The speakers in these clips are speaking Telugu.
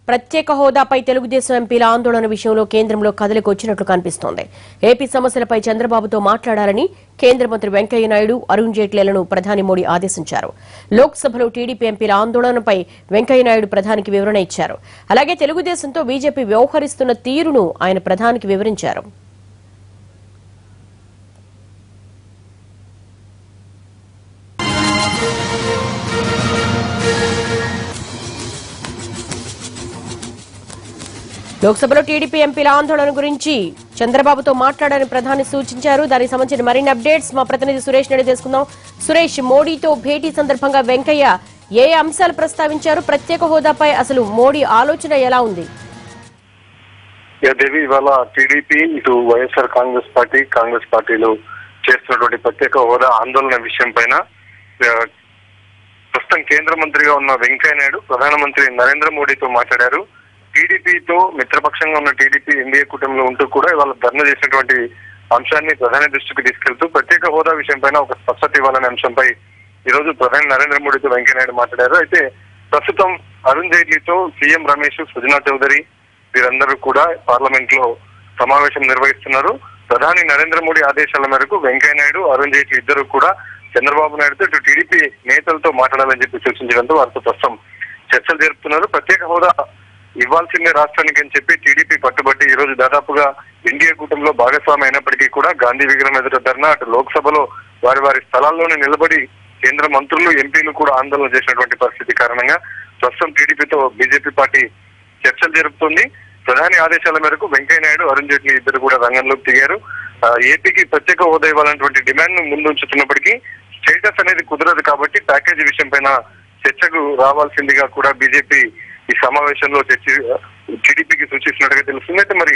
ప్రత్యేక హోదాపై తెలుగుదేశం ఎంపీల ఆందోళన విషయంలో కేంద్రంలో కదలికి వచ్చినట్లు కనిపిస్తోంది. ఏపీ సమస్యలపై చంద్రబాబుతో మాట్లాడాలని కేంద్ర మంత్రి వెంకయ్య నాయుడు, అరుణ్ జైట్లీలను ప్రధాని మోడీ ఆదేశించారు. లోక్సభలో టీడీపీ ఎంపీల ఆందోళనపై వెంకయ్య నాయుడు ప్రధానికి వివరణ ఇచ్చారు. అలాగే తెలుగుదేశంతో బీజేపీ వ్యవహరిస్తున్న తీరును ఆయన ప్రధానికి వివరించారు. లోక్సభలో టీడీపీ ఎంపీల ఆందోళన గురించి చంద్రబాబుతో మాట్లాడాలని ప్రధాని సూచించారు. దానికి సంబంధించిన మరిన్ని అప్డేట్స్ మా ప్రతినిధి సురేష్ నాయుడు తెలుసుకుందాం. సురేష్, మోడీతో భేటీ సందర్భంగా వెంకయ్య ఏ అంశాలు ప్రస్తావించారు? ప్రత్యేక హోదాపై అసలు మోడీ ఆలోచన ఎలా ఉంది? దేవి, ఇవాళ టీడీపీ ఇటు వైఎస్ఆర్ కాంగ్రెస్ పార్టీలు చేస్తున్నటువంటి ప్రత్యేక హోదా ఆందోళన విషయం పైన ప్రస్తుతం కేంద్ర మంత్రిగా ఉన్న వెంకయ్య నాయుడు ప్రధానమంత్రి నరేంద్ర మోడీతో మాట్లాడారు. టీడీపీతో మిత్రపక్షంగా ఉన్న టీడీపీ ఎన్డీఏ కూటమిలో ఉంటూ కూడా ఇవాళ ధర్నా చేసినటువంటి అంశాన్ని ప్రధాని దృష్టికి తీసుకెళ్తూ ప్రత్యేక హోదా విషయం పైన ఒక స్పష్టత ఇవ్వాలనే అంశంపై ఈ రోజు ప్రధాని నరేంద్ర మోడీతో వెంకయ్య నాయుడు మాట్లాడారు. అయితే ప్రస్తుతం అరుణ్ జైట్లీతో సీఎం రమేష్, సుజనా చౌదరి వీరందరూ కూడా పార్లమెంట్ లో సమావేశం నిర్వహిస్తున్నారు. ప్రధాని నరేంద్ర మోడీ ఆదేశాల మేరకు వెంకయ్య నాయుడు, అరుణ్ జైట్లీ ఇద్దరు కూడా చంద్రబాబు నాయుడుతో ఇటు టీడీపీ నేతలతో మాట్లాడాలని చెప్పి సూచించడంతో వారితో ప్రస్తుతం చర్చలు జరుపుతున్నారు. ప్రత్యేక హోదా ఇవ్వాల్సిందే రాష్ట్రానికి అని చెప్పి టీడీపీ పట్టుబట్టి ఈ రోజు దాదాపుగా ఎన్డీఏ కూటమిలో భాగస్వామి అయినప్పటికీ కూడా గాంధీ విగ్రహం ఎదుట ధర్నా, అటు లోక్సభలో వారి స్థలాల్లోనే నిలబడి కేంద్ర మంత్రులు, ఎంపీలు కూడా ఆందోళన చేసినటువంటి పరిస్థితి కారణంగా ప్రస్తుతం టీడీపీతో బీజేపీ పార్టీ చర్చలు జరుపుతుంది. ప్రధాని ఆదేశాల మేరకు వెంకయ్య నాయుడు, అరుణ్ జైట్లీ ఇద్దరు కూడా రంగంలోకి దిగారు. ఏపీకి ప్రత్యేక హోదా ఇవ్వాలన్నటువంటి డిమాండ్ ను ముందుంచుతున్నప్పటికీ స్టేటస్ అనేది కుదరదు కాబట్టి ప్యాకేజీ విషయం పైన చర్చకు రావాల్సిందిగా కూడా బీజేపీ ఈ సమావేశంలో టీడీపీకి సూచిస్తున్నట్టుగా తెలుస్తుంది. అయితే మరి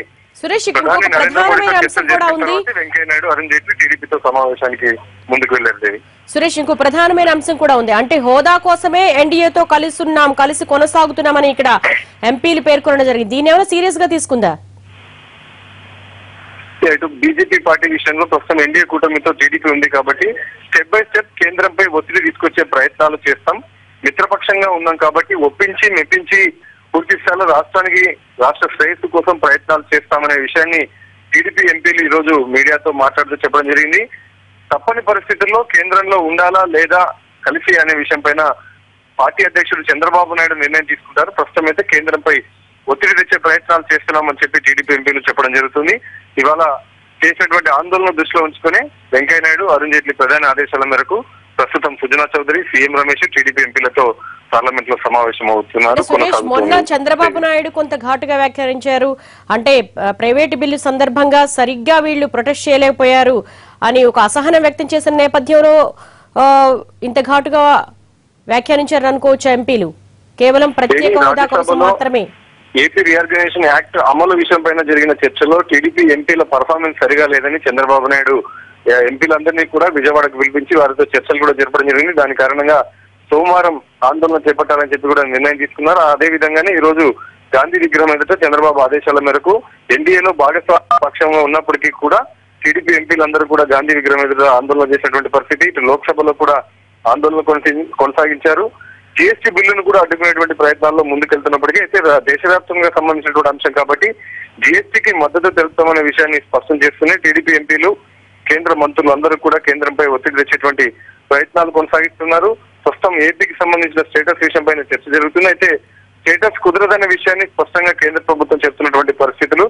ప్రధాని నరేంద్ర మోడీతో చర్చలు జరిపిన తర్వాత వెంకయ్య నాయుడు, అరుణ్ జైట్లీ టీడీపీతో సమావేశానికి ముందుకు వెళ్లారు. దేవి, సురేష్, ఇంకో ప్రధానమైన అంశం కూడా ఉంది. అంటే హోదా కోసమే ఎన్డీఏతో కలిసి కొనసాగుతున్నామని ఇక్కడ ఎంపీలు పేర్కొనడం జరిగింది. దీని ఏమైనా సీరియస్ గా తీసుకుందా? ఇటు బీజేపీ పార్టీ విషయంలో ప్రస్తుతం ఎన్డీఏ కూటమితో టీడీపీ ఉంది కాబట్టి స్టెప్ బై స్టెప్ కేంద్రంపై ఒత్తిడి తీసుకొచ్చే ప్రయత్నాలు చేస్తాం. మిత్రపక్షంగా ఉన్నాం కాబట్టి ఒప్పించి మెప్పించి పూర్తి స్థాయిలో రాష్ట్ర శ్రేయస్సు కోసం ప్రయత్నాలు చేస్తామనే విషయాన్ని టీడీపీ ఎంపీలు ఈ రోజు మీడియాతో మాట్లాడుతూ చెప్పడం జరిగింది. తప్పని పరిస్థితుల్లో కేంద్రంలో ఉండాలా లేదా కలిసి అనే విషయం పైన పార్టీ అధ్యక్షుడు చంద్రబాబు నాయుడు నిర్ణయం తీసుకుంటారు. ప్రస్తుతం అయితే కేంద్రంపై ఒత్తిడి తెచ్చే ప్రయత్నాలు చేస్తున్నామని చెప్పి టీడీపీ ఎంపీలు చెప్పడం జరుగుతుంది. ఇవాళ చేసినటువంటి ఆందోళన దృష్టిలో ఉంచుకుని వెంకయ్య నాయుడు, అరుణ్ జైట్లీ ప్రధాని ఆదేశాల మేరకు ప్రస్తుతం సుజనా చౌదరి, సీఎం రమేష్ టీడీపీ ఎంపీలతో పార్లమెంట్ లో సమావేశం అవుతున్నారు. మొన్న చంద్రబాబు నాయుడు కొంత ఘాటుగా వ్యాఖ్యానించారు. అంటే ప్రైవేటు బిల్లు సందర్భంగా సరిగ్గా వీళ్ళు ప్రొటెస్ట్ చేయలేకపోయారు అని ఒక అసహనం వ్యక్తం చేసిన నేపథ్యంలో ఇంత ఘాటుగా వ్యాఖ్యానించారు అనుకోవచ్చు ఎంపీలు. కేవలం ప్రత్యేక హోదా కోసం మాత్రమే. ఏపీ రీఆర్గనైజేషన్ యాక్ట్ అమలు విషయం పైన జరిగిన చర్చలో టీడీపీ ఎంపీల పర్ఫార్మెన్స్ సరిగా లేదని చంద్రబాబు నాయుడు ఎంపీలందరినీ కూడా విజయవాడకు పిలిపించి వారితో చర్చలు కూడా జరపడం జరిగింది. దాని కారణంగా సోమవారం ఆందోళన చేపట్టాలని చెప్పి కూడా నిర్ణయం తీసుకున్నారు. అదే విధంగానే ఈ రోజు గాంధీ విగ్రహం ఎదుట చంద్రబాబు ఆదేశాల మేరకు ఎన్డీఏలో భాగస్వామ్య పక్షంలో ఉన్నప్పటికీ కూడా టీడీపీ ఎంపీలందరూ కూడా గాంధీ విగ్రహం ఎదుట ఆందోళన చేసినటువంటి పరిస్థితి. ఇటు లోక్సభలో కూడా ఆందోళన కొనసాగించారు. జీఎస్టీ బిల్లును కూడా అడ్డుకునేటువంటి ప్రయత్నాల్లో ముందుకెళ్తున్నప్పటికీ అయితే దేశవ్యాప్తంగా సంబంధించినటువంటి అంశం కాబట్టి జీఎస్టీకి మద్దతు తెలుపుతామనే విషయాన్ని స్పష్టం చేస్తూనే టీడీపీ ఎంపీలు, కేంద్ర మంత్రులు అందరూ కూడా కేంద్రంపై ఒత్తిడి తెచ్చేటువంటి ప్రయత్నాలు కొనసాగిస్తున్నారు. ప్రస్తుతం ఏపీకి సంబంధించిన స్టేటస్ విషయం పైన చర్చ జరుగుతుంది. అయితే స్టేటస్ కుదరదనే విషయాన్ని స్పష్టంగా కేంద్ర ప్రభుత్వం చెప్తున్నటువంటి పరిస్థితులు.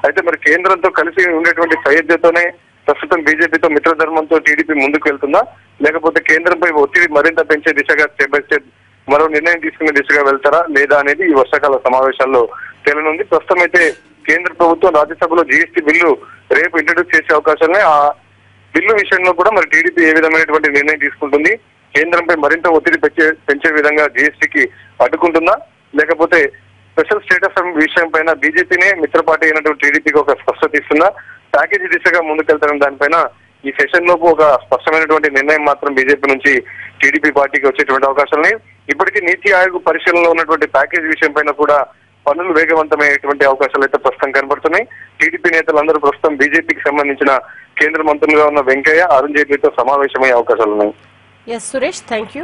అయితే మరి కేంద్రంతో కలిసి ఉండేటువంటి సయోధ్యతోనే ప్రస్తుతం బీజేపీతో మిత్రధర్మంతో టీడీపీ ముందుకు వెళ్తుందా, లేకపోతే కేంద్రంపై ఒత్తిడి మరింత పెంచే దిశగా స్టెప్ బై స్టెప్ మరో నిర్ణయం తీసుకునే దిశగా వెళ్తారా లేదా అనేది ఈ వర్షాకాల సమావేశాల్లో తేలనుంది. ప్రస్తుతం అయితే కేంద్ర ప్రభుత్వం రాజ్యసభలో జీఎస్టీ బిల్లు రేపు ఇంట్రడ్యూస్ చేసే అవకాశాలనే. ఆ బిల్లు విషయంలో కూడా మరి టీడీపీ ఏ విధమైనటువంటి నిర్ణయం తీసుకుంటుంది, కేంద్రంపై మరింత ఒత్తిడి పెంచే విధంగా జీఎస్టీకి అడ్డుకుంటుందా, లేకపోతే స్పెషల్ స్టేటస్ విషయం పైన బీజేపీనే మిత్రపార్టీ అయినటువంటి టీడీపీకి ఒక స్పష్టత ఇస్తుందా, ప్యాకేజీ దిశగా ముందుకెళ్తారని దానిపైన ఈ సెషన్ లోపు ఒక స్పష్టమైనటువంటి నిర్ణయం మాత్రం బీజేపీ నుంచి టీడీపీ పార్టీకి వచ్చేటువంటి అవకాశాలని. ఇప్పటికీ నీతి ఆయోగ్ పరిశీలనలో ఉన్నటువంటి ప్యాకేజీ విషయం పైన కూడా పనులు వేగవంతమయ్యేటువంటి అవకాశాలు అయితే ప్రస్తుతం కనబడుతున్నాయి. టీడీపీ నేతలందరూ ప్రస్తుతం బీజేపీకి సంబంధించిన కేంద్ర మంత్రులుగా ఉన్న వెంకయ్య, అరుణ్ జైట్లీతో సమావేశమయ్యే అవకాశాలు ఉన్నాయి. Suresh, thank you.